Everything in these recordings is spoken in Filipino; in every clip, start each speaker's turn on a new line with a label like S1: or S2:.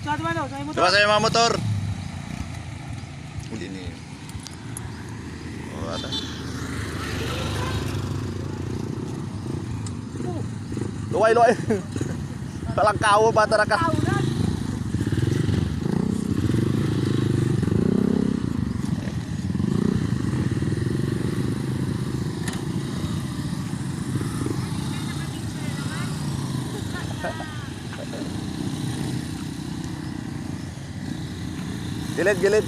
S1: Diba sa mga motor? Hindi ni. Oh, ada. Luway, luway. Talang kawo ba ka? Gilid, gilid.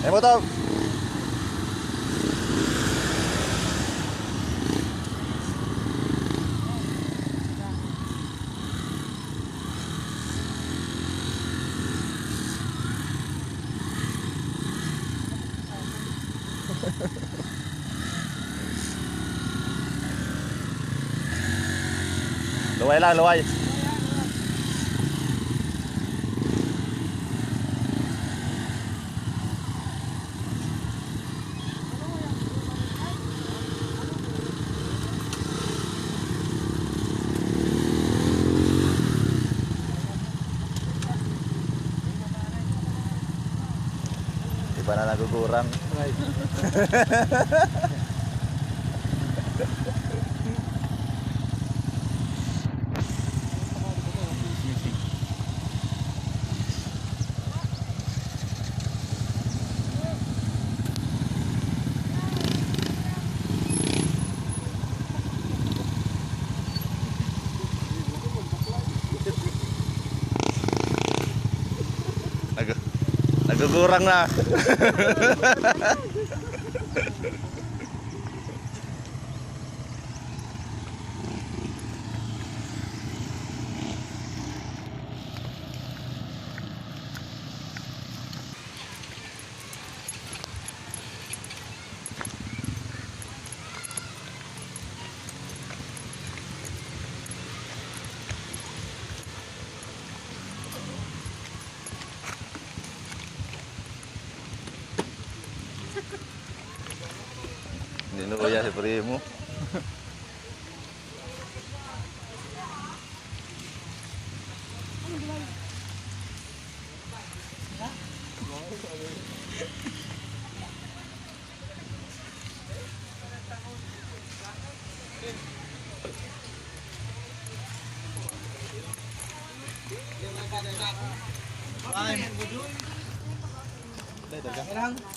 S1: Motor. Luway lang, luway. Di ba na nagugurang? Nagugurang na. Hindi na kuya si Primo.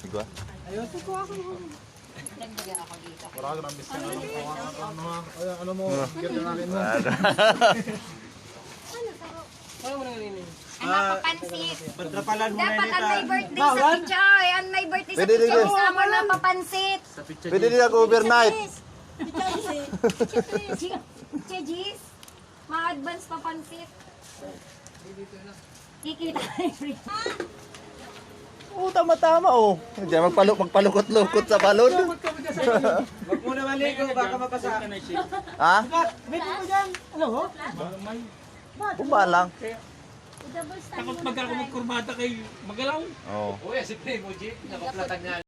S1: Gua.
S2: Ayun, ko ako.
S3: Nagbigyan ako dito.
S2: Marami ng bisita. Ano mo? Ganda namin mo. Ano mo nang ini?
S3: Napapansit.
S2: Patrapalan mo
S3: Dapat
S2: na
S3: ang may birthday sa picture. Ang may birthday sa
S1: Pwede
S3: picture.
S1: dito.
S3: Kasama napapansit.
S1: Pwede din ako overnight.
S3: Chejis. Ma-advance papansit. Kikita na
S1: Oo, tama-tama oh. Diyan magpalukot-lukot sa balon.
S2: Huwag mo na maligo, baka mapasa.
S1: Ha?
S2: May mo dyan. Ano ho?
S1: Bumba lang.
S4: Takot pagka ako magkurbata kay Magalaw.
S1: Oo.
S5: Uy, si Primo Jeep, napaplatag niya.